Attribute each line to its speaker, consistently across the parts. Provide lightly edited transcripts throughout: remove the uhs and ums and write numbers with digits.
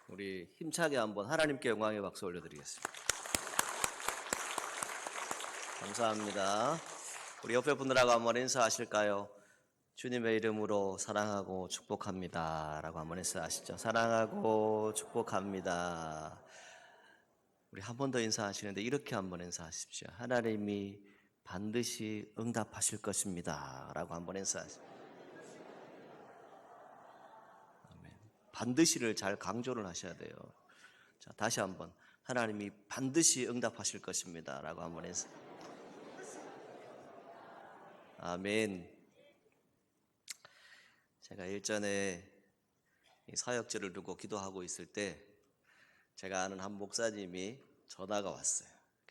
Speaker 1: 우리 힘차게 한번 하나님께 영광의 박수 올려드리겠습니다. 감사합니다. 우리 옆에 분들하고 한번 인사하실까요? 주님의 이름으로 사랑하고 축복합니다 라고 한번 인사하시죠. 사랑하고 축복합니다. 우리 한 번 더 인사하시는데 이렇게 한번 인사하십시오. 하나님이 반드시 응답하실 것입니다 라고 한번 인사하십시오. 반드시를 잘 강조를 하셔야 돼요. 자, 다시 한번 하나님이 반드시 응답하실 것입니다 라고 한번 해서 아멘. 제가 일전에 이 사역제를 두고 기도하고 있을 때 제가 아는 한 목사님이 전화가 왔어요.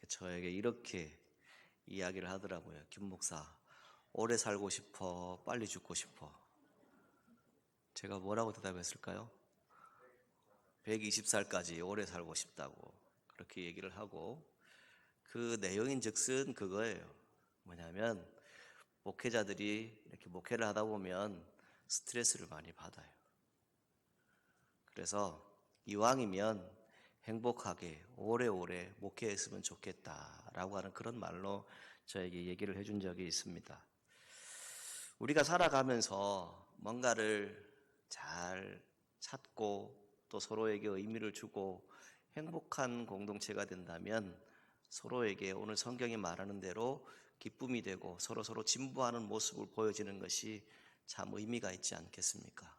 Speaker 1: 저에게 이렇게 이야기를 하더라고요. 김 목사, 오래 살고 싶어, 빨리 죽고 싶어. 제가 뭐라고 대답했을까요? 120살까지 오래 살고 싶다고 그렇게 얘기를 하고, 그 내용인즉슨 그거예요. 뭐냐면 목회자들이 이렇게 목회를 하다 보면 스트레스를 많이 받아요. 그래서 이왕이면 행복하게 오래오래 목회했으면 좋겠다라고 하는 그런 말로 저에게 얘기를 해준 적이 있습니다. 우리가 살아가면서 뭔가를 잘 찾고 또 서로에게 의미를 주고 행복한 공동체가 된다면 서로에게 오늘 성경이 말하는 대로 기쁨이 되고 서로 진보하는 모습을 보여지는 것이 참 의미가 있지 않겠습니까?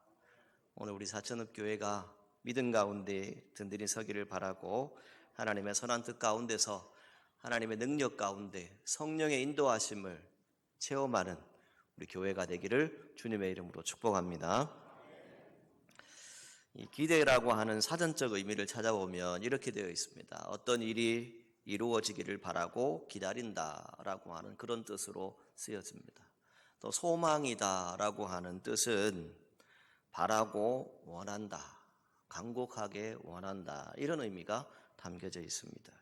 Speaker 1: 오늘 우리 사천읍 교회가 믿음 가운데 든든히 서기를 바라고 하나님의 선한 뜻 가운데서 하나님의 능력 가운데 성령의 인도하심을 체험하는 우리 교회가 되기를 주님의 이름으로 축복합니다. 이 기대라고 하는 사전적 의미를 찾아보면 이렇게 되어 있습니다. 어떤 일이 이루어지기를 바라고 기다린다라고 하는 그런 뜻으로 쓰여집니다. 또 소망이다라고 하는 뜻은 바라고 원한다, 간곡하게 원한다, 이런 의미가 담겨져 있습니다.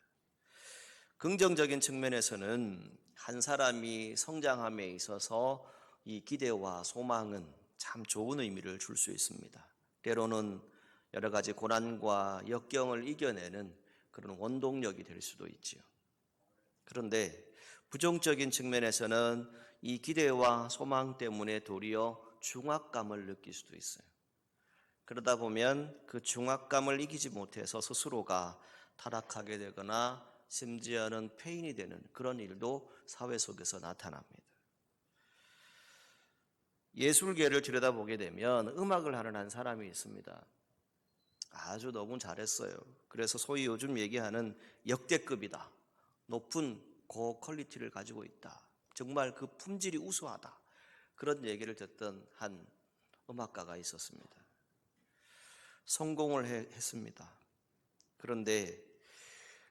Speaker 1: 긍정적인 측면에서는 한 사람이 성장함에 있어서 이 기대와 소망은 참 좋은 의미를 줄 수 있습니다. 때로는 여러 가지 고난과 역경을 이겨내는 그런 원동력이 될 수도 있지요. 그런데 부정적인 측면에서는 이 기대와 소망 때문에 도리어 중압감을 느낄 수도 있어요. 그러다 보면 그 중압감을 이기지 못해서 스스로가 타락하게 되거나 심지어는 폐인이 되는 그런 일도 사회 속에서 나타납니다. 예술계를 들여다보게 되면 음악을 하는 한 사람이 있습니다. 아주 너무 잘했어요. 그래서 소위 요즘 얘기하는 역대급이다, 높은 고퀄리티를 가지고 있다, 정말 그 품질이 우수하다, 그런 얘기를 듣던 한 음악가가 있었습니다. 성공을 했습니다. 그런데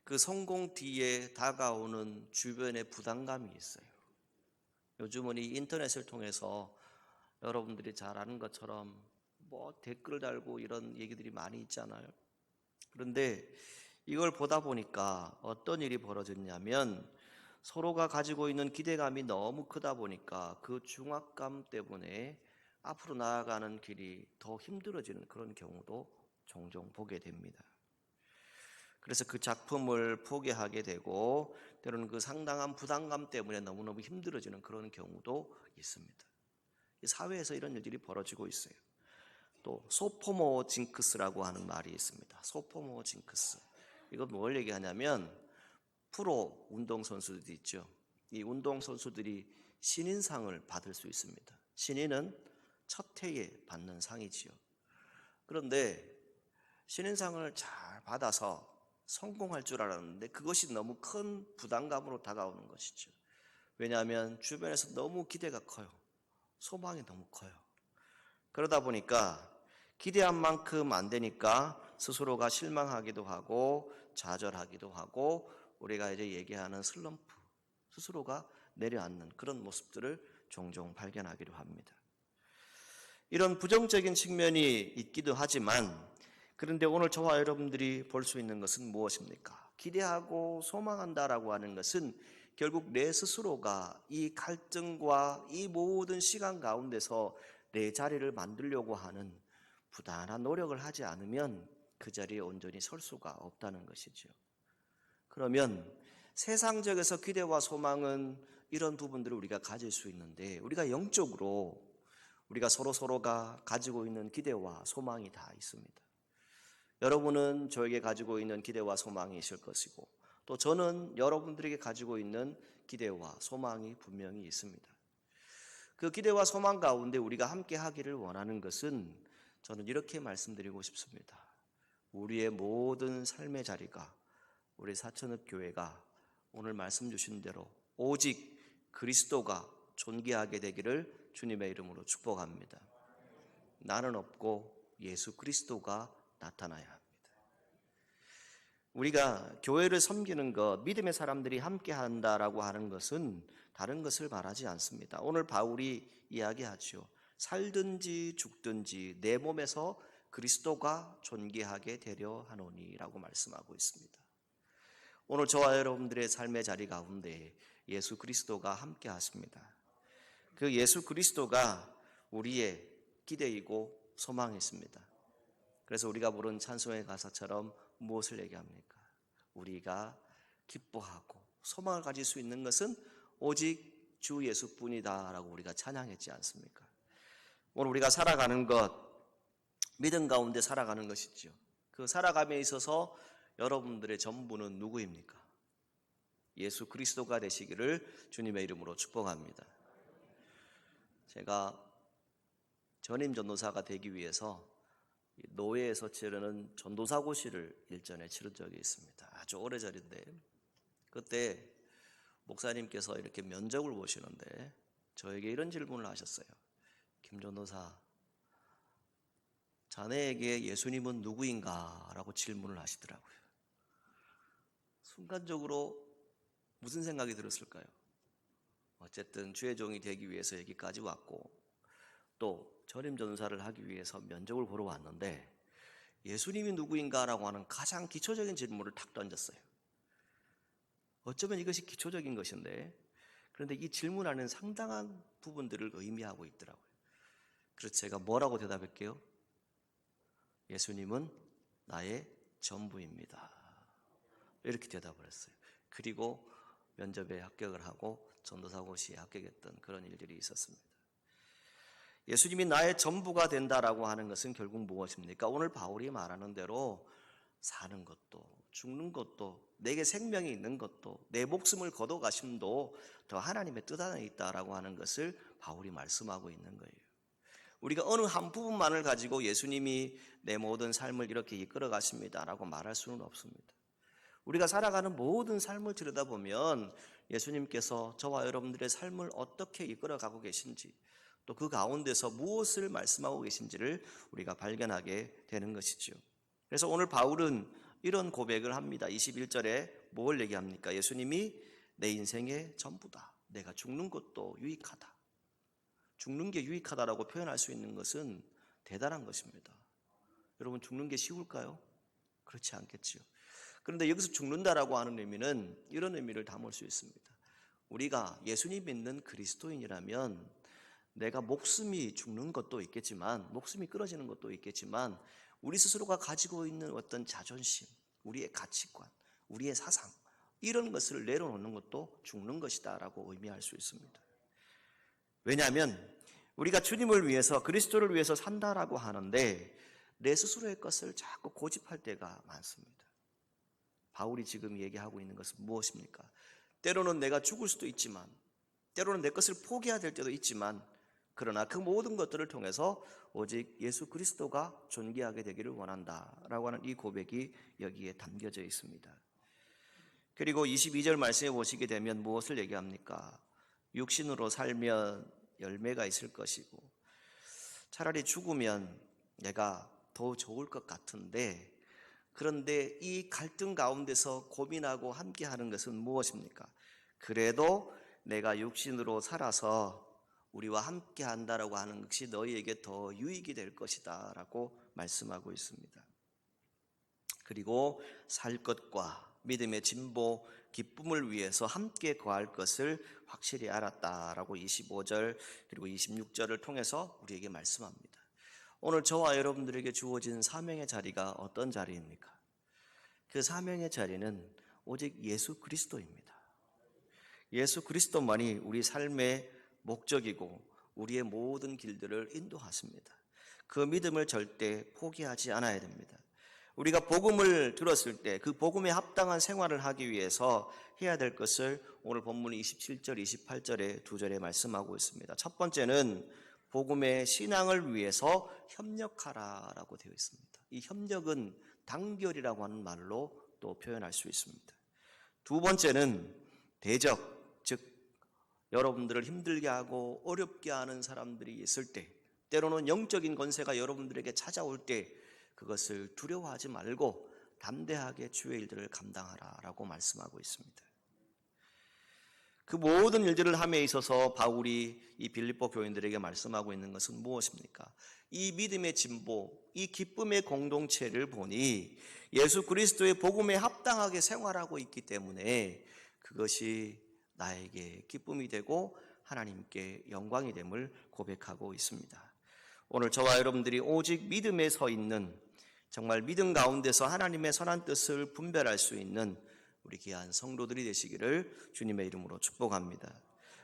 Speaker 1: 그 성공 뒤에 다가오는 주변의 부담감이 있어요. 요즘은 이 인터넷을 통해서 여러분들이 잘 아는 것처럼 뭐 댓글 달고 이런 얘기들이 많이 있잖아요. 그런데 이걸 보다 보니까 어떤 일이 벌어졌냐면 서로가 가지고 있는 기대감이 너무 크다 보니까 그 중압감 때문에 앞으로 나아가는 길이 더 힘들어지는 그런 경우도 종종 보게 됩니다. 그래서 그 작품을 포기하게 되고 때로는 그 상당한 부담감 때문에 너무너무 힘들어지는 그런 경우도 있습니다. 사회에서 이런 일들이 벌어지고 있어요. 또 소포모 징크스라고 하는 말이 있습니다. 소포모 징크스. 이건 뭘 얘기하냐면 프로 운동선수들이 있죠. 이 운동선수들이 신인상을 받을 수 있습니다. 신인은 첫 해에 받는 상이지요. 그런데 신인상을 잘 받아서 성공할 줄 알았는데 그것이 너무 큰 부담감으로 다가오는 것이죠. 왜냐하면 주변에서 너무 기대가 커요. 소망이 너무 커요. 그러다 보니까 기대한 만큼 안 되니까 스스로가 실망하기도 하고 좌절하기도 하고 우리가 이제 얘기하는 슬럼프, 스스로가 내려앉는 그런 모습들을 종종 발견하기도 합니다. 이런 부정적인 측면이 있기도 하지만 그런데 오늘 저와 여러분들이 볼 수 있는 것은 무엇입니까? 기대하고 소망한다라고 하는 것은 결국 내 스스로가 이 갈등과 이 모든 시간 가운데서 내 자리를 만들려고 하는 부단한 노력을 하지 않으면 그 자리에 온전히 설 수가 없다는 것이죠. 그러면 세상적에서 기대와 소망은 이런 부분들을 우리가 가질 수 있는데, 우리가 영적으로 우리가 서로가 가지고 있는 기대와 소망이 다 있습니다. 여러분은 저에게 가지고 있는 기대와 소망이 있을 것이고, 또 저는 여러분들에게 가지고 있는 기대와 소망이 분명히 있습니다. 그 기대와 소망 가운데 우리가 함께 하기를 원하는 것은 저는 이렇게 말씀드리고 싶습니다. 우리의 모든 삶의 자리가, 우리 사천읍 교회가 오늘 말씀 주신 대로 오직 그리스도가 존귀하게 되기를 주님의 이름으로 축복합니다. 나는 없고 예수 그리스도가 나타나야 합니다. 우리가 교회를 섬기는 것, 믿음의 사람들이 함께 한다라고 하는 것은 다른 것을 말하지 않습니다. 오늘 바울이 이야기하죠. 살든지 죽든지 내 몸에서 그리스도가 존귀하게 되려 하노니라고 말씀하고 있습니다. 오늘 저와 여러분들의 삶의 자리 가운데 예수 그리스도가 함께 하십니다. 그 예수 그리스도가 우리의 기대이고 소망이십니다. 그래서 우리가 부른 찬송의 가사처럼 무엇을 얘기합니까? 우리가 기뻐하고 소망을 가질 수 있는 것은 오직 주 예수뿐이다 라고 우리가 찬양했지 않습니까? 오늘 우리가 살아가는 것, 믿음 가운데 살아가는 것이죠. 그 살아감에 있어서 여러분들의 전부는 누구입니까? 예수 그리스도가 되시기를 주님의 이름으로 축복합니다. 제가 전임 전도사가 되기 위해서 노예에서 치르는 전도사고시를 일전에 치른 적이 있습니다. 아주 오래전인데, 그때 목사님께서 이렇게 면접을 보시는데 저에게 이런 질문을 하셨어요. 김 전도사, 자네에게 예수님은 누구인가? 라고 질문을 하시더라고요. 순간적으로 무슨 생각이 들었을까요? 어쨌든 주의 종이 되기 위해서 여기까지 왔고, 또 전임 전도사를 하기 위해서 면접을 보러 왔는데 예수님이 누구인가라고 하는 가장 기초적인 질문을 탁 던졌어요. 어쩌면 이것이 기초적인 것인데, 그런데 이 질문 안에는 상당한 부분들을 의미하고 있더라고요. 그래서 제가 뭐라고 대답할게요? 예수님은 나의 전부입니다. 이렇게 대답을 했어요. 그리고 면접에 합격을 하고 전도사고시에 합격했던 그런 일들이 있었습니다. 예수님이 나의 전부가 된다라고 하는 것은 결국 무엇입니까? 오늘 바울이 말하는 대로 사는 것도 죽는 것도 내게 생명이 있는 것도 내 목숨을 거둬가심도 더 하나님의 뜻 안에 있다라고 하는 것을 바울이 말씀하고 있는 거예요. 우리가 어느 한 부분만을 가지고 예수님이 내 모든 삶을 이렇게 이끌어 가십니다라고 말할 수는 없습니다. 우리가 살아가는 모든 삶을 들여다보면 예수님께서 저와 여러분들의 삶을 어떻게 이끌어 가고 계신지, 또 그 가운데서 무엇을 말씀하고 계신지를 우리가 발견하게 되는 것이죠. 그래서 오늘 바울은 이런 고백을 합니다. 21절에 뭘 얘기합니까? 예수님이 내 인생의 전부다. 내가 죽는 것도 유익하다. 죽는 게 유익하다라고 표현할 수 있는 것은 대단한 것입니다. 여러분, 죽는 게 쉬울까요? 그렇지 않겠지요. 그런데 여기서 죽는다라고 하는 의미는 이런 의미를 담을 수 있습니다. 우리가 예수님 믿는 그리스도인이라면 내가 목숨이 죽는 것도 있겠지만, 목숨이 끊어지는 것도 있겠지만, 우리 스스로가 가지고 있는 어떤 자존심, 우리의 가치관, 우리의 사상, 이런 것을 내려놓는 것도 죽는 것이다 라고 의미할 수 있습니다. 왜냐하면 우리가 주님을 위해서, 그리스도를 위해서 산다라고 하는데 내 스스로의 것을 자꾸 고집할 때가 많습니다. 바울이 지금 얘기하고 있는 것은 무엇입니까? 때로는 내가 죽을 수도 있지만, 때로는 내 것을 포기해야 될 때도 있지만, 그러나 그 모든 것들을 통해서 오직 예수 그리스도가 존귀하게 되기를 원한다라고 하는 이 고백이 여기에 담겨져 있습니다. 그리고 22절 말씀에 보시게 되면 무엇을 얘기합니까? 육신으로 살면 열매가 있을 것이고, 차라리 죽으면 내가 더 좋을 것 같은데, 그런데 이 갈등 가운데서 고민하고 함께하는 것은 무엇입니까? 그래도 내가 육신으로 살아서 우리와 함께 한다라고 하는 것이 너희에게 더 유익이 될 것이다 라고 말씀하고 있습니다. 그리고 살 것과 믿음의 진보, 기쁨을 위해서 함께 거할 것을 확실히 알았다라고 25절 그리고 26절을 통해서 우리에게 말씀합니다. 오늘 저와 여러분들에게 주어진 사명의 자리가 어떤 자리입니까? 그 사명의 자리는 오직 예수 그리스도입니다. 예수 그리스도만이 우리 삶의 목적이고 우리의 모든 길들을 인도하십니다. 그 믿음을 절대 포기하지 않아야 됩니다. 우리가 복음을 들었을 때 그 복음에 합당한 생활을 하기 위해서 해야 될 것을 오늘 본문 27절, 28절에 두 절에 말씀하고 있습니다. 첫 번째는 복음의 신앙을 위해서 협력하라라고 되어 있습니다. 이 협력은 단결이라고 하는 말로 또 표현할 수 있습니다. 두 번째는 대적, 즉 여러분들을 힘들게 하고 어렵게 하는 사람들이 있을 때, 때로는 영적인 권세가 여러분들에게 찾아올 때 그것을 두려워하지 말고 담대하게 주의 일들을 감당하라라고 말씀하고 있습니다. 그 모든 일들을 함에 있어서 바울이 이 빌립보 교인들에게 말씀하고 있는 것은 무엇입니까? 이 믿음의 진보, 이 기쁨의 공동체를 보니 예수 그리스도의 복음에 합당하게 생활하고 있기 때문에 그것이 나에게 기쁨이 되고 하나님께 영광이 됨을 고백하고 있습니다. 오늘 저와 여러분들이 오직 믿음에 서 있는, 정말 믿음 가운데서 하나님의 선한 뜻을 분별할 수 있는 우리 귀한 성도들이 되시기를 주님의 이름으로 축복합니다.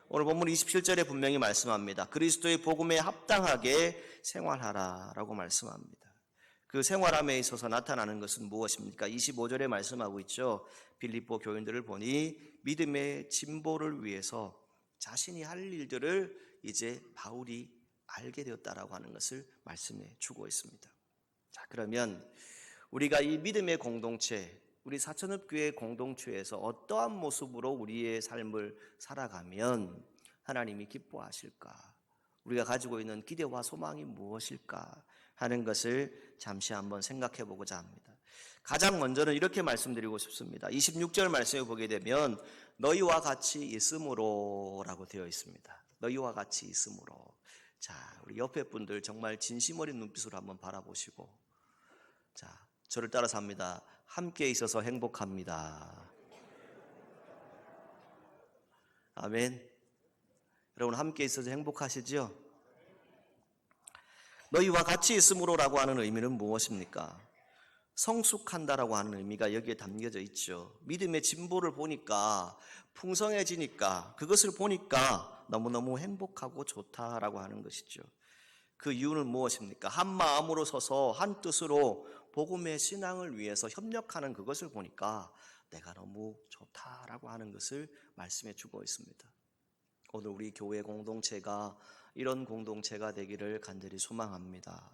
Speaker 1: 오늘 본문 27절에 분명히 말씀합니다. 그리스도의 복음에 합당하게 생활하라라고 말씀합니다. 그 생활함에 있어서 나타나는 것은 무엇입니까? 25절에 말씀하고 있죠. 빌립보 교인들을 보니 믿음의 진보를 위해서 자신이 할 일들을 이제 바울이 알게 되었다라고 하는 것을 말씀해 주고 있습니다. 자, 그러면 우리가 이 믿음의 공동체, 우리 사천읍교회 공동체에서 어떠한 모습으로 우리의 삶을 살아가면 하나님이 기뻐하실까? 우리가 가지고 있는 기대와 소망이 무엇일까 하는 것을 잠시 한번 생각해 보고자 합니다. 가장 먼저는 이렇게 말씀드리고 싶습니다. 26절 말씀을 보게 되면 너희와 같이 있으므로 라고 되어 있습니다. 너희와 같이 있으므로. 자, 우리 옆에 분들 정말 진심 어린 눈빛으로 한번 바라보시고, 자, 저를 따라서 합니다. 함께 있어서 행복합니다. 아멘. 여러분 함께 있어서 행복하시죠? 너희와 같이 있으므로라고 하는 의미는 무엇입니까? 성숙한다라고 하는 의미가 여기에 담겨져 있죠. 믿음의 진보를 보니까 풍성해지니까 그것을 보니까 너무너무 행복하고 좋다라고 하는 것이죠. 그 이유는 무엇입니까? 한 마음으로 서서 한 뜻으로 복음의 신앙을 위해서 협력하는 그것을 보니까 내가 너무 좋다라고 하는 것을 말씀해 주고 있습니다. 오늘 우리 교회 공동체가 이런 공동체가 되기를 간절히 소망합니다.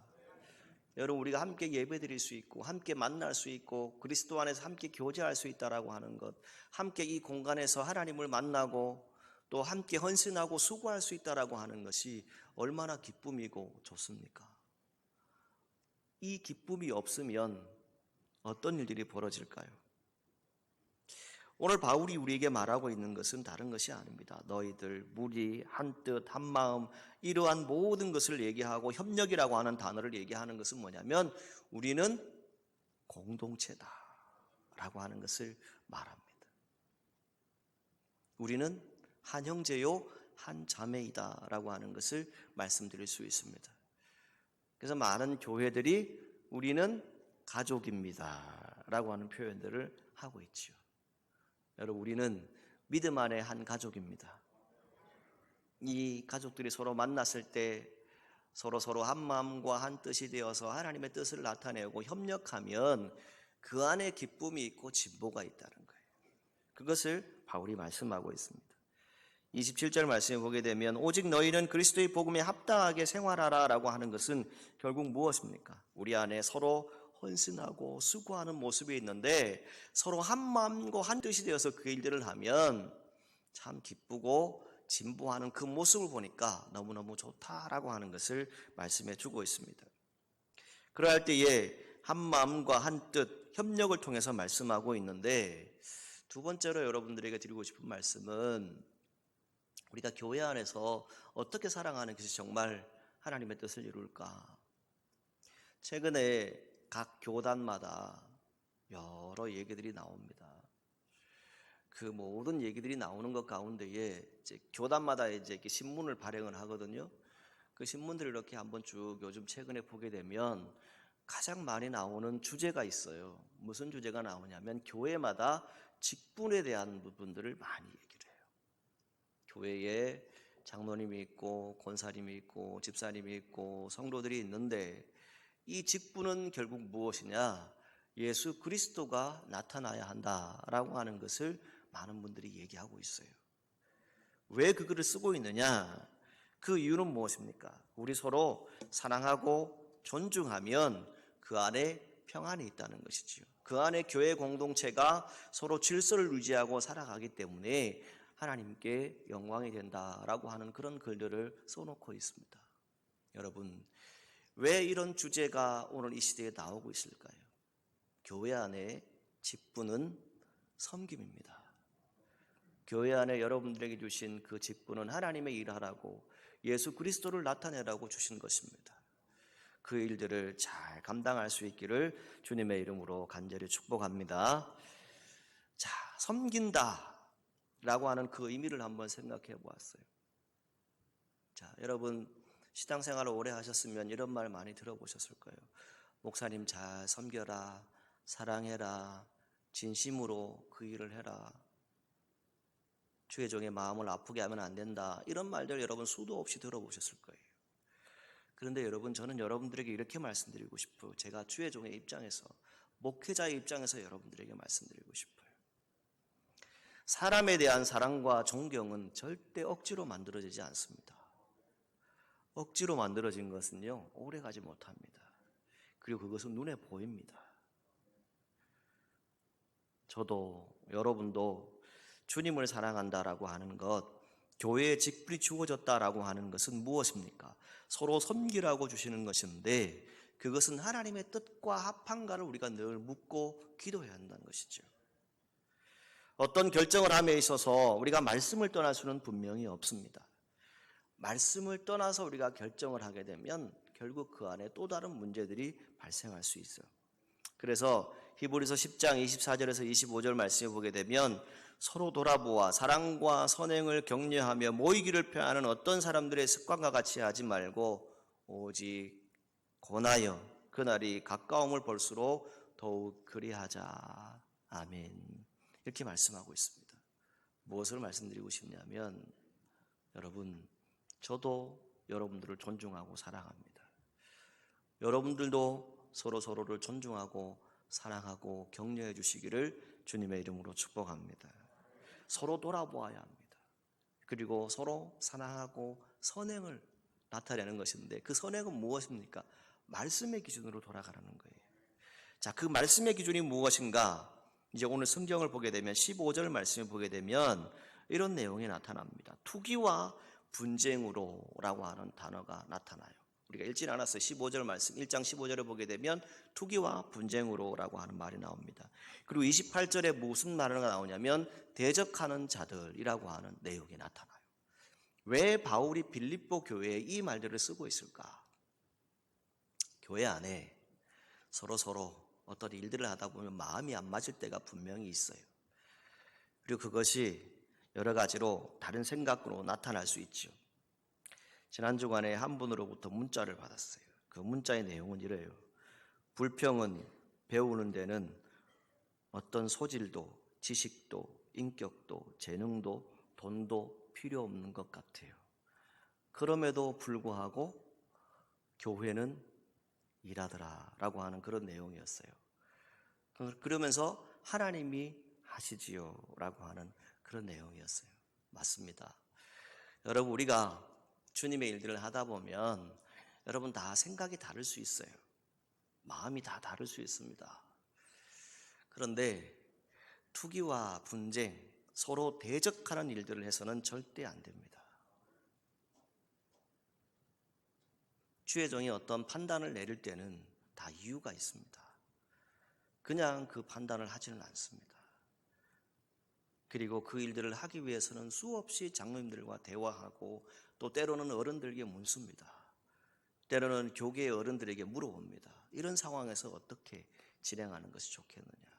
Speaker 1: 여러분, 우리가 함께 예배드릴 수 있고 함께 만날 수 있고 그리스도 안에서 함께 교제할 수 있다라고 하는 것, 함께 이 공간에서 하나님을 만나고 또 함께 헌신하고 수고할 수 있다라고 하는 것이 얼마나 기쁨이고 좋습니까? 이 기쁨이 없으면 어떤 일들이 벌어질까요? 오늘 바울이 우리에게 말하고 있는 것은 다른 것이 아닙니다. 너희들 무리 한뜻 한마음 이러한 모든 것을 얘기하고 협력이라고 하는 단어를 얘기하는 것은 뭐냐면 우리는 공동체다 라고 하는 것을 말합니다. 우리는 한 형제요 한 자매이다 라고 하는 것을 말씀드릴 수 있습니다. 그래서 많은 교회들이 우리는 가족입니다 라고 하는 표현들을 하고 있죠. 여러분, 우리는 믿음 안에 한 가족입니다. 이 가족들이 서로 만났을 때 서로 한 마음과 한 뜻이 되어서 하나님의 뜻을 나타내고 협력하면 그 안에 기쁨이 있고 진보가 있다는 거예요. 그것을 바울이 말씀하고 있습니다. 27절 말씀에 보게 되면 오직 너희는 그리스도의 복음에 합당하게 생활하라 라고 하는 것은 결국 무엇입니까? 우리 안에 서로 헌신하고 수고하는 모습이 있는데 서로 한 마음과 한 뜻이 되어서 그 일들을 하면 참 기쁘고 진보하는 그 모습을 보니까 너무너무 좋다라고 하는 것을 말씀해 주고 있습니다. 그러할 때에 한 마음과 한 뜻, 협력을 통해서 말씀하고 있는데 두 번째로 여러분들에게 드리고 싶은 말씀은 우리가 교회 안에서 어떻게 살아가는 것이 정말 하나님의 뜻을 이룰까? 최근에 각 교단마다 여러 얘기들이 나옵니다. 그 모든 얘기들이 나오는 것 가운데에 이제 교단마다 이제 이렇게 신문을 발행을 하거든요. 그 신문들을 이렇게 한번 쭉 요즘 최근에 보게 되면 가장 많이 나오는 주제가 있어요. 무슨 주제가 나오냐면 교회마다 직분에 대한 부분들을 많이 얘기를 해요. 교회에 장로님이 있고 권사님이 있고 집사님이 있고 성도들이 있는데 이 직분은 결국 무엇이냐? 예수 그리스도가 나타나야 한다라고 하는 것을 많은 분들이 얘기하고 있어요. 왜 그 글을 쓰고 있느냐? 그 이유는 무엇입니까? 우리 서로 사랑하고 존중하면 그 안에 평안이 있다는 것이지요. 그 안에 교회 공동체가 서로 질서를 유지하고 살아가기 때문에 하나님께 영광이 된다라고 하는 그런 글들을 써놓고 있습니다. 여러분, 왜 이런 주제가 오늘 이 시대에 나오고 있을까요? 교회 안에 직분은 섬김입니다. 교회 안에 여러분들에게 주신 그 직분은 하나님의 일하라고 예수 그리스도를 나타내라고 주신 것입니다. 그 일들을 잘 감당할 수 있기를 주님의 이름으로 간절히 축복합니다. 자, 섬긴다 라고 하는 그 의미를 한번 생각해 보았어요. 자, 여러분 신앙생활을 오래 하셨으면 이런 말 많이 들어보셨을 거예요. 목사님 잘 섬겨라, 사랑해라, 진심으로 그 일을 해라, 주의 종의 마음을 아프게 하면 안 된다, 이런 말들 여러분 수도 없이 들어보셨을 거예요. 그런데 여러분, 저는 여러분들에게 이렇게 말씀드리고 싶어요. 제가 주의 종의 입장에서, 목회자의 입장에서 여러분들에게 말씀드리고 싶어요. 사람에 대한 사랑과 존경은 절대 억지로 만들어지지 않습니다. 억지로 만들어진 것은요, 오래가지 못합니다. 그리고 그것은 눈에 보입니다. 저도 여러분도 주님을 사랑한다라고 하는 것, 교회에 직분이 주어졌다라고 하는 것은 무엇입니까? 서로 섬기라고 주시는 것인데 그것은 하나님의 뜻과 합한가를 우리가 늘 묻고 기도해야 한다는 것이죠. 어떤 결정을 함에 있어서 우리가 말씀을 떠날 수는 분명히 없습니다. 말씀을 떠나서 우리가 결정을 하게 되면 결국 그 안에 또 다른 문제들이 발생할 수 있어요. 그래서 히브리서 10장 24절에서 25절 말씀을 보게 되면 서로 돌아보아 사랑과 선행을 격려하며 모이기를 표하는 어떤 사람들의 습관과 같이 하지 말고 오직 권하여 그날이 가까움을 볼수록 더욱 그리하자. 아멘. 이렇게 말씀하고 있습니다. 무엇을 말씀드리고 싶냐면 여러분, 저도 여러분들을 존중하고 사랑합니다. 여러분들도 서로를 존중하고 사랑하고 격려해 주시기를 주님의 이름으로 축복합니다. 서로 돌아보아야 합니다. 그리고 서로 사랑하고 선행을 나타내는 것인데 그 선행은 무엇입니까? 말씀의 기준으로 돌아가라는 거예요. 자, 그 말씀의 기준이 무엇인가? 이제 오늘 성경을 보게 되면 15절 말씀을 보게 되면 이런 내용이 나타납니다. 투기와 분쟁으로라고 하는 단어가 나타나요. 우리가 읽지 않았어요. 15절 말씀 1장 15절을 보게 되면 투기와 분쟁으로라고 하는 말이 나옵니다. 그리고 28절에 무슨 말이 나오냐면 대적하는 자들이라고 하는 내용이 나타나요. 왜 바울이 빌립보 교회에 이 말들을 쓰고 있을까? 교회 안에 서로 어떤 일들을 하다 보면 마음이 안 맞을 때가 분명히 있어요. 그리고 그것이 여러 가지로 다른 생각으로 나타날 수 있죠. 지난 주간에 한 분으로부터 문자를 받았어요. 그 문자의 내용은 이래요. 불평은 배우는 데는 어떤 소질도, 지식도, 인격도, 재능도, 돈도 필요 없는 것 같아요. 그럼에도 불구하고 교회는 일하더라 라고 하는 그런 내용이었어요. 그러면서 하나님이 하시지요 라고 하는 그런 내용이었어요. 맞습니다. 여러분, 우리가 주님의 일들을 하다 보면 여러분 다 생각이 다를 수 있어요. 마음이 다 다를 수 있습니다. 그런데 투기와 분쟁, 서로 대적하는 일들을 해서는 절대 안 됩니다. 주의 종이 어떤 판단을 내릴 때는 다 이유가 있습니다. 그냥 그 판단을 하지는 않습니다. 그리고 그 일들을 하기 위해서는 수없이 장로님들과 대화하고 또 때로는 어른들에게 묻습니다. 때로는 교계의 어른들에게 물어봅니다. 이런 상황에서 어떻게 진행하는 것이 좋겠느냐.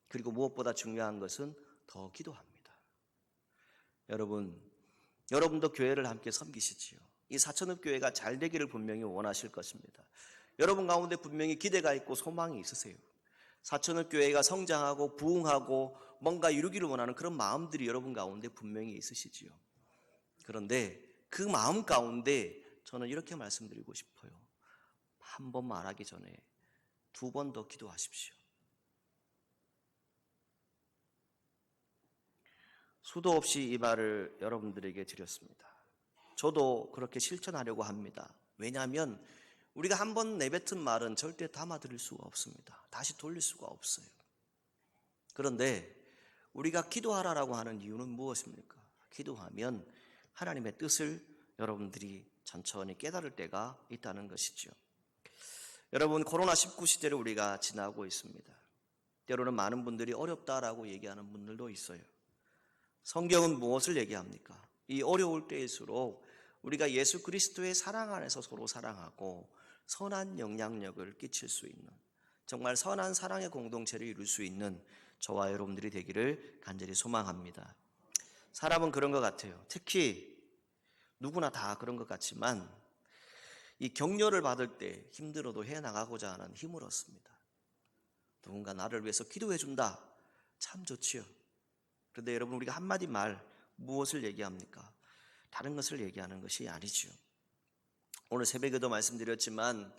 Speaker 1: 그리고 무엇보다 중요한 것은 더 기도합니다. 여러분도 교회를 함께 섬기시지요. 이 사천읍교회가 잘 되기를 분명히 원하실 것입니다. 여러분 가운데 분명히 기대가 있고 소망이 있으세요. 사천읍교회가 성장하고 부흥하고 뭔가 이루기를 원하는 그런 마음들이 여러분 가운데 분명히 있으시지요. 그런데 그 마음 가운데 저는 이렇게 말씀드리고 싶어요. 한 번 말하기 전에 두 번 더 기도하십시오. 수도 없이 이 말을 여러분들에게 드렸습니다. 저도 그렇게 실천하려고 합니다. 왜냐하면 우리가 한 번 내뱉은 말은 절대 담아드릴 수가 없습니다. 다시 돌릴 수가 없어요. 그런데 우리가 기도하라라고 하는 이유는 무엇입니까? 기도하면 하나님의 뜻을 여러분들이 천천히 깨달을 때가 있다는 것이죠. 여러분, 코로나19 시대를 우리가 지나고 있습니다. 때로는 많은 분들이 어렵다라고 얘기하는 분들도 있어요. 성경은 무엇을 얘기합니까? 이 어려울 때일수록 우리가 예수 그리스도의 사랑 안에서 서로 사랑하고 선한 영향력을 끼칠 수 있는, 정말 선한 사랑의 공동체를 이룰 수 있는 저와 여러분들이 되기를 간절히 소망합니다. 사람은 그런 것 같아요. 특히 누구나 다 그런 것 같지만 이 격려를 받을 때 힘들어도 해나가고자 하는 힘을 얻습니다. 누군가 나를 위해서 기도해 준다. 참 좋지요. 그런데 여러분, 우리가 한마디 말 무엇을 얘기합니까? 다른 것을 얘기하는 것이 아니죠. 오늘 새벽에도 말씀드렸지만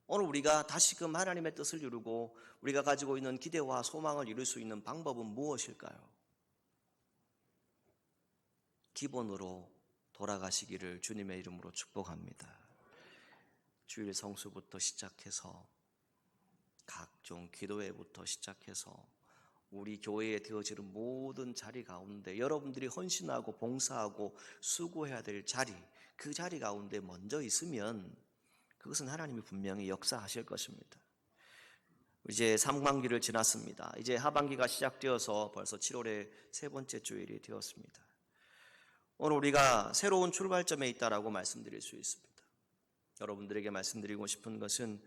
Speaker 1: 오늘 우리가 다시금 하나님의 뜻을 이루고 우리가 가지고 있는 기대와 소망을 이룰 수 있는 방법은 무엇일까요? 기본으로 돌아가시기를 주님의 이름으로 축복합니다. 주일 성수부터 시작해서 각종 기도회부터 시작해서 우리 교회에 되어지는 모든 자리 가운데 여러분들이 헌신하고 봉사하고 수고해야 될 자리, 그 자리 가운데 먼저 있으면 그것은 하나님이 분명히 역사하실 것입니다. 이제 상반기를 지났습니다. 이제 하반기가 시작되어서 벌써 7월의 세 번째 주일이 되었습니다. 오늘 우리가 새로운 출발점에 있다라고 말씀드릴 수 있습니다. 여러분들에게 말씀드리고 싶은 것은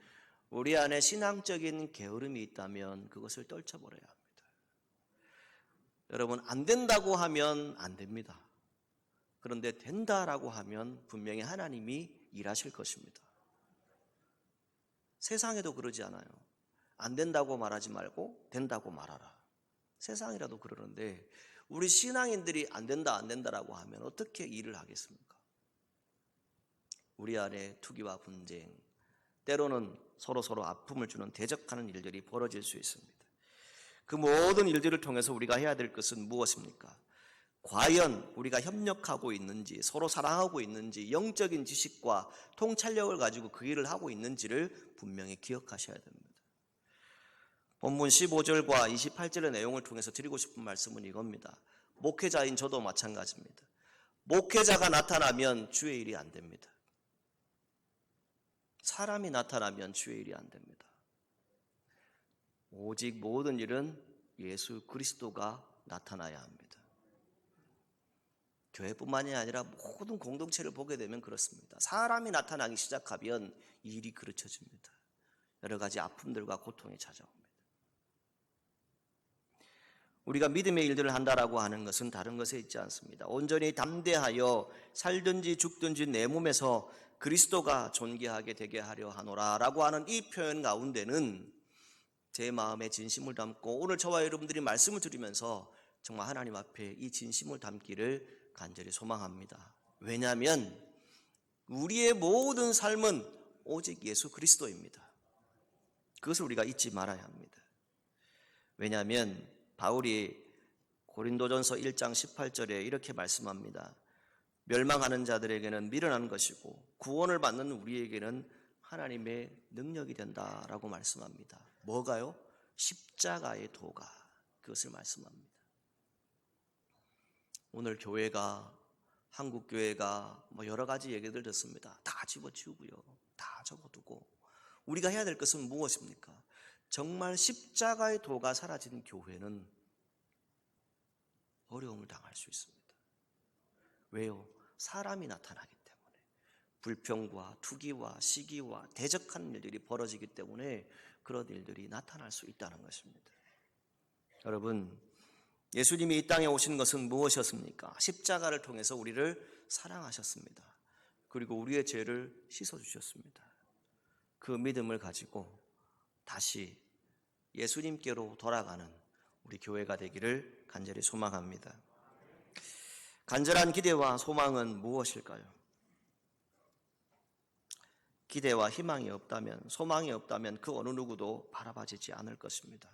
Speaker 1: 우리 안에 신앙적인 게으름이 있다면 그것을 떨쳐버려야 합니다. 여러분, 안 된다고 하면 안 됩니다. 그런데 된다라고 하면 분명히 하나님이 일하실 것입니다. 세상에도 그러지 않아요. 안 된다고 말하지 말고 된다고 말하라. 세상이라도 그러는데 우리 신앙인들이 안 된다라고 하면 어떻게 일을 하겠습니까? 우리 안에 투기와 분쟁, 때로는 서로 아픔을 주는 대적하는 일들이 벌어질 수 있습니다. 그 모든 일들을 통해서 우리가 해야 될 것은 무엇입니까? 과연 우리가 협력하고 있는지, 서로 사랑하고 있는지, 영적인 지식과 통찰력을 가지고 그 일을 하고 있는지를 분명히 기억하셔야 됩니다. 본문 15절과 28절의 내용을 통해서 드리고 싶은 말씀은 이겁니다. 목회자인 저도 마찬가지입니다. 목회자가 나타나면 주의 일이 안 됩니다. 사람이 나타나면 주의 일이 안 됩니다. 오직 모든 일은 예수 그리스도가 나타나야 합니다. 교회뿐만이 아니라 모든 공동체를 보게 되면 그렇습니다. 사람이 나타나기 시작하면 일이 그르쳐집니다. 여러 가지 아픔들과 고통이 찾아옵니다. 우리가 믿음의 일들을 한다라고 하는 것은 다른 것에 있지 않습니다. 온전히 담대하여 살든지 죽든지 내 몸에서 그리스도가 존귀하게 되게 하려 하노라 라고 하는 이 표현 가운데는 제 마음에 진심을 담고 오늘 저와 여러분들이 말씀을 드리면서 정말 하나님 앞에 이 진심을 담기를 간절히 소망합니다. 왜냐하면 우리의 모든 삶은 오직 예수 그리스도입니다. 그것을 우리가 잊지 말아야 합니다. 왜냐하면 바울이 고린도전서 1장 18절에 이렇게 말씀합니다. 멸망하는 자들에게는 미련한 것이고 구원을 받는 우리에게는 하나님의 능력이 된다라고 말씀합니다. 뭐가요? 십자가의 도가, 그것을 말씀합니다. 오늘 교회가, 한국 교회가 여러 가지 얘기들 듣습니다. 다 집어치우고요, 다 접어두고 우리가 해야 될 것은 무엇입니까? 정말 십자가의 도가 사라진 교회는 어려움을 당할 수 있습니다. 왜요? 사람이 나타나기 때문에, 불평과 투기와 시기와 대적하는 일들이 벌어지기 때문에 그런 일들이 나타날 수 있다는 것입니다. 여러분, 예수님이 이 땅에 오신 것은 무엇이었습니까? 십자가를 통해서 우리를 사랑하셨습니다. 그리고 우리의 죄를 씻어주셨습니다. 그 믿음을 가지고 다시 예수님께로 돌아가는 우리 교회가 되기를 간절히 소망합니다. 간절한 기대와 소망은 무엇일까요? 기대와 희망이 없다면, 소망이 없다면 그 어느 누구도 바라봐지지 않을 것입니다.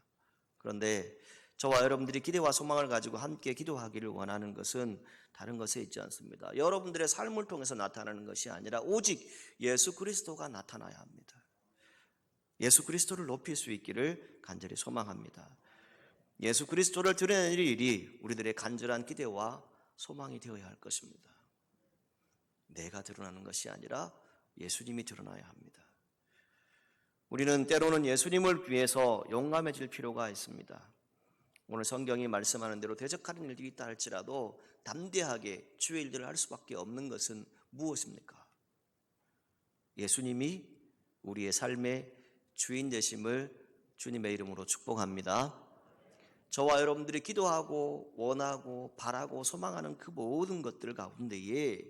Speaker 1: 그런데 저와 여러분들이 기대와 소망을 가지고 함께 기도하기를 원하는 것은 다른 것에 있지 않습니다. 여러분들의 삶을 통해서 나타나는 것이 아니라 오직 예수 그리스도가 나타나야 합니다. 예수 그리스도를 높일 수 있기를 간절히 소망합니다. 예수 그리스도를 드러내는 일이 우리들의 간절한 기대와 소망이 되어야 할 것입니다. 내가 드러나는 것이 아니라 예수님이 드러나야 합니다. 우리는 때로는 예수님을 위해서 용감해질 필요가 있습니다. 오늘 성경이 말씀하는 대로 대적하는 일들이 있다 할지라도 담대하게 주의 일들을 할 수밖에 없는 것은 무엇입니까? 예수님이 우리의 삶의 주인 되심을 주님의 이름으로 축복합니다. 저와 여러분들이 기도하고 원하고 바라고 소망하는 그 모든 것들 가운데에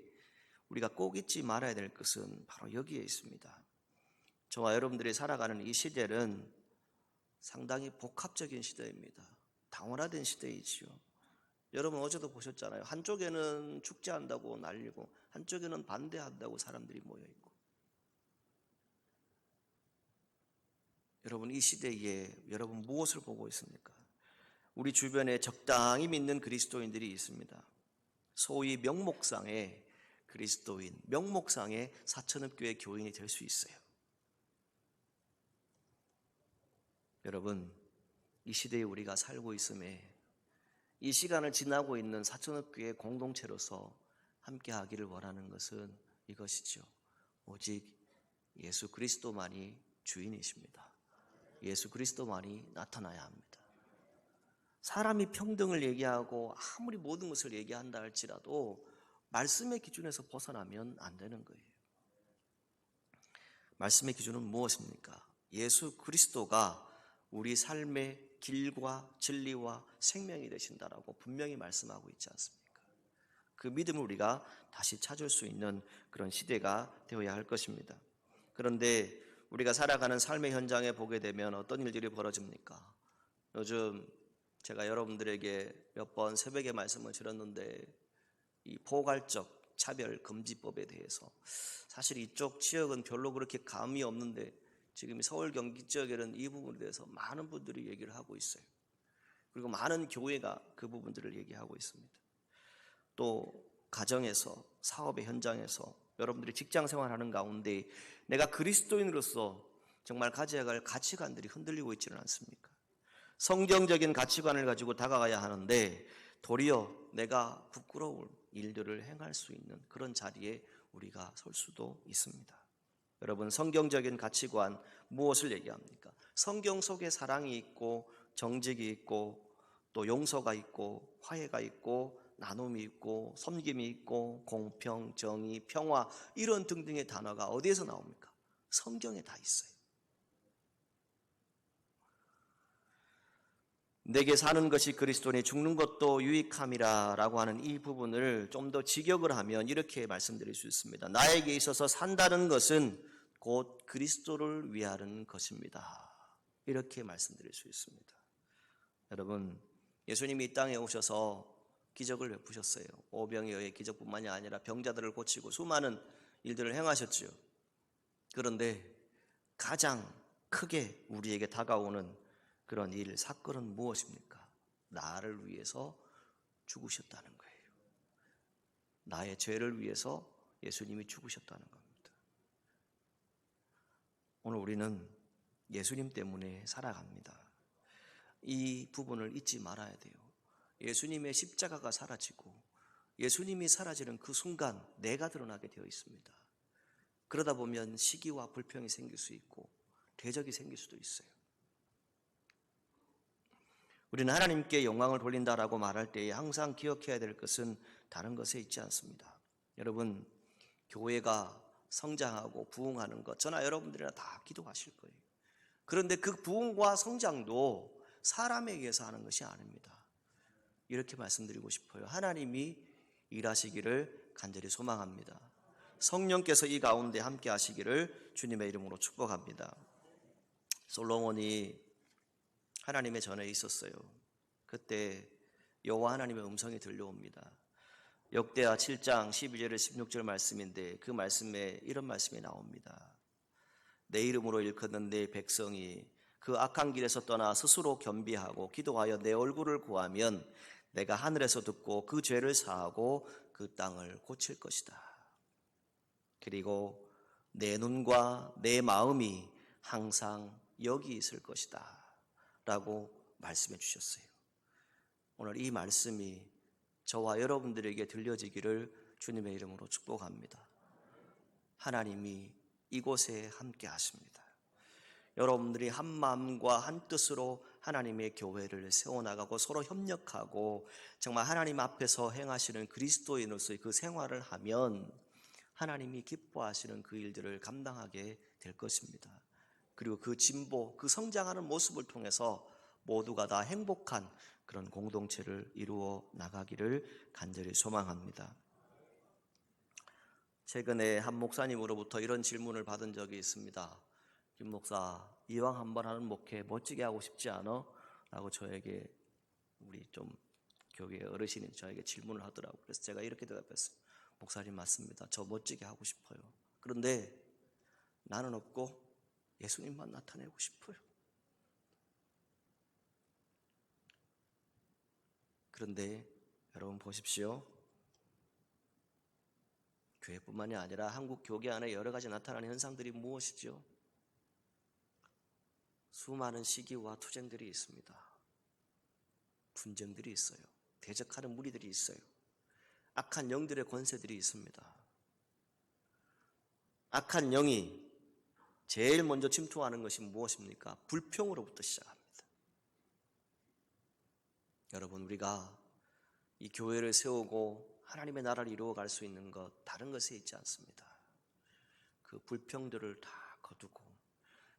Speaker 1: 우리가 꼭 잊지 말아야 될 것은 바로 여기에 있습니다. 저와 여러분들이 살아가는 이 시대는 상당히 복합적인 시대입니다. 다원화된 시대이지요. 여러분 어제도 보셨잖아요. 한쪽에는 축제한다고 난리고 한쪽에는 반대한다고 사람들이 모여있고. 여러분 이 시대에 여러분 무엇을 보고 있습니까? 우리 주변에 적당히 믿는 그리스도인들이 있습니다. 소위 명목상의 그리스도인, 명목상의 사천읍교회 교인이 될 수 있어요. 여러분 이 시대에 우리가 살고 있음에 이 시간을 지나고 있는 사천읍교회 공동체로서 함께하기를 원하는 것은 이것이죠. 오직 예수 그리스도만이 주인이십니다. 예수 그리스도만이 나타나야 합니다. 사람이 평등을 얘기하고 아무리 모든 것을 얘기한다 할지라도 말씀의 기준에서 벗어나면 안 되는 거예요. 말씀의 기준은 무엇입니까? 예수 그리스도가 우리 삶의 길과 진리와 생명이 되신다라고 분명히 말씀하고 있지 않습니까? 그 믿음을 우리가 다시 찾을 수 있는 그런 시대가 되어야 할 것입니다. 그런데 우리가 살아가는 삶의 현장에 보게 되면 어떤 일들이 벌어집니까? 요즘 제가 여러분들에게 몇 번 새벽에 말씀을 드렸는데 이 포괄적 차별금지법에 대해서 사실 이쪽 지역은 별로 그렇게 감이 없는데 지금 서울 경기 지역에는 이 부분에 대해서 많은 분들이 얘기를 하고 있어요. 그리고 많은 교회가 그 부분들을 얘기하고 있습니다. 또 가정에서 사업의 현장에서 여러분들이 직장 생활하는 가운데 내가 그리스도인으로서 정말 가져야 할 가치관들이 흔들리고 있지는 않습니까? 성경적인 가치관을 가지고 다가가야 하는데 도리어 내가 부끄러울 일들을 행할 수 있는 그런 자리에 우리가 설 수도 있습니다. 여러분 성경적인 가치관 무엇을 얘기합니까? 성경 속에 사랑이 있고 정직이 있고 또 용서가 있고 화해가 있고 나눔이 있고 섬김이 있고 공평, 정의, 평화 이런 등등의 단어가 어디에서 나옵니까? 성경에 다 있어요. 내게 사는 것이 그리스도니 죽는 것도 유익함이라 라고 하는 이 부분을 좀 더 직역을 하면 이렇게 말씀드릴 수 있습니다. 나에게 있어서 산다는 것은 곧 그리스도를 위하는 것입니다. 이렇게 말씀드릴 수 있습니다. 여러분 예수님이 이 땅에 오셔서 기적을 베푸셨어요. 오병이어의 기적뿐만이 아니라 병자들을 고치고 수많은 일들을 행하셨죠. 그런데 가장 크게 우리에게 다가오는 그런 일, 사건은 무엇입니까? 나를 위해서 죽으셨다는 거예요. 나의 죄를 위해서 예수님이 죽으셨다는 겁니다. 오늘 우리는 예수님 때문에 살아갑니다. 이 부분을 잊지 말아야 돼요. 예수님의 십자가가 사라지고 예수님이 사라지는 그 순간 내가 드러나게 되어 있습니다. 그러다 보면 시기와 불평이 생길 수 있고 대적이 생길 수도 있어요. 우리는 하나님께 영광을 돌린다라고 말할 때에 항상 기억해야 될 것은 다른 것에 있지 않습니다. 여러분 교회가 성장하고 부흥하는 것 저나 여러분들이나 다 기도하실 거예요. 그런데 그 부흥과 성장도 사람에 의해서 하는 것이 아닙니다. 이렇게 말씀드리고 싶어요. 하나님이 일하시기를 간절히 소망합니다. 성령께서 이 가운데 함께 하시기를 주님의 이름으로 축복합니다. 솔로몬이 하나님의 전에 있었어요. 그때 여호와 하나님의 음성이 들려옵니다. 역대하 7장 12절 16절 말씀인데 그 말씀에 이런 말씀이 나옵니다. 내 이름으로 일컫는 내 백성이 그 악한 길에서 떠나 스스로 겸비하고 기도하여 내 얼굴을 구하면 내가 하늘에서 듣고 그 죄를 사하고 그 땅을 고칠 것이다. 그리고 내 눈과 내 마음이 항상 여기 있을 것이다 라고 말씀해 주셨어요. 오늘 이 말씀이 저와 여러분들에게 들려지기를 주님의 이름으로 축복합니다. 하나님이 이곳에 함께 하십니다. 여러분들이 한 마음과 한 뜻으로 하나님의 교회를 세워나가고 서로 협력하고 정말 하나님 앞에서 행하시는 그리스도인으로서의 그 생활을 하면 하나님이 기뻐하시는 그 일들을 감당하게 될 것입니다. 그리고 그 진보, 그 성장하는 모습을 통해서 모두가 다 행복한 그런 공동체를 이루어 나가기를 간절히 소망합니다. 최근에 한 목사님으로부터 이런 질문을 받은 적이 있습니다. 김 목사, 이왕 한번 하는 목회 멋지게 하고 싶지 않아? 라고 저에게 우리 좀 교회 어르신이 저에게 질문을 하더라고요. 그래서 제가 이렇게 대답했어요. 목사님 맞습니다. 저 멋지게 하고 싶어요. 그런데 나는 없고 예수님만 나타내고 싶어요. 그런데 여러분 보십시오. 교회뿐만이 아니라 한국 교계 안에 여러 가지 나타나는 현상들이 무엇이죠? 수많은 시기와 투쟁들이 있습니다. 분쟁들이 있어요. 대적하는 무리들이 있어요. 악한 영들의 권세들이 있습니다. 악한 영이 제일 먼저 침투하는 것이 무엇입니까? 불평으로부터 시작합니다. 여러분, 우리가 이 교회를 세우고 하나님의 나라를 이루어갈 수 있는 것 다른 것에 있지 않습니다. 그 불평들을 다 거두고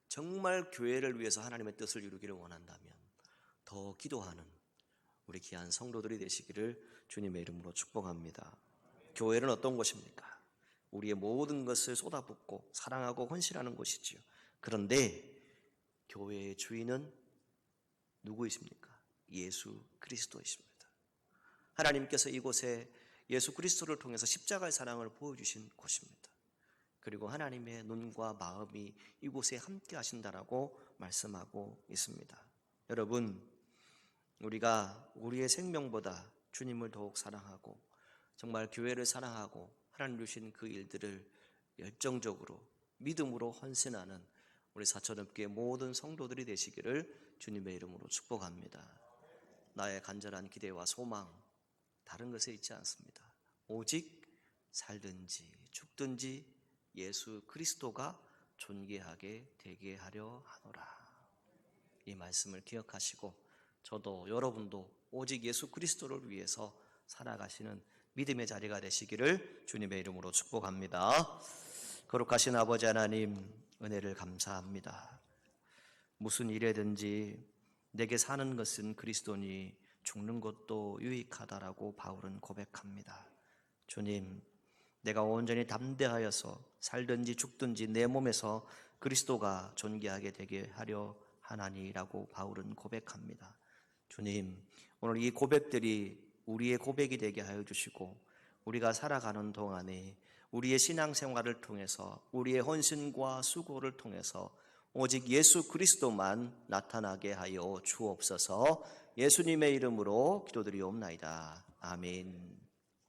Speaker 1: 정말 교회를 위해서 하나님의 뜻을 이루기를 원한다면 더 기도하는 우리 귀한 성도들이 되시기를 주님의 이름으로 축복합니다. 교회는 어떤 곳입니까? 우리의 모든 것을 쏟아붓고 사랑하고 헌신하는 곳이지요. 그런데 교회의 주인은 누구이십니까? 예수 그리스도이십니다. 하나님께서 이곳에 예수 그리스도를 통해서 십자가의 사랑을 보여주신 곳입니다. 그리고 하나님의 눈과 마음이 이곳에 함께 하신다라고 말씀하고 있습니다. 여러분, 우리가 우리의 생명보다 주님을 더욱 사랑하고 정말 교회를 사랑하고 하나님 주신 그 일들을 열정적으로 믿음으로 헌신하는 우리 사천읍교회 모든 성도들이 되시기를 주님의 이름으로 축복합니다. 나의 간절한 기대와 소망 다른 것에 있지 않습니다. 오직 살든지 죽든지 예수 그리스도가 존귀하게 되게 하려 하노라. 이 말씀을 기억하시고 저도 여러분도 오직 예수 그리스도를 위해서 살아가시는 믿음의 자리가 되시기를 주님의 이름으로 축복합니다. 거룩하신 아버지 하나님, 은혜를 감사합니다. 무슨 일에든지 내게 사는 것은 그리스도니 죽는 것도 유익하다라고 바울은 고백합니다. 주님, 내가 온전히 담대하여서 살든지 죽든지 내 몸에서 그리스도가 존귀하게 되게 하려 하나니라고 바울은 고백합니다. 주님, 오늘 이 고백들이 우리의 고백이 되게 하여 주시고 우리가 살아가는 동안에 우리의 신앙생활을 통해서 우리의 헌신과 수고를 통해서 오직 예수 그리스도만 나타나게 하여 주옵소서. 예수님의 이름으로 기도드리옵나이다. 아멘.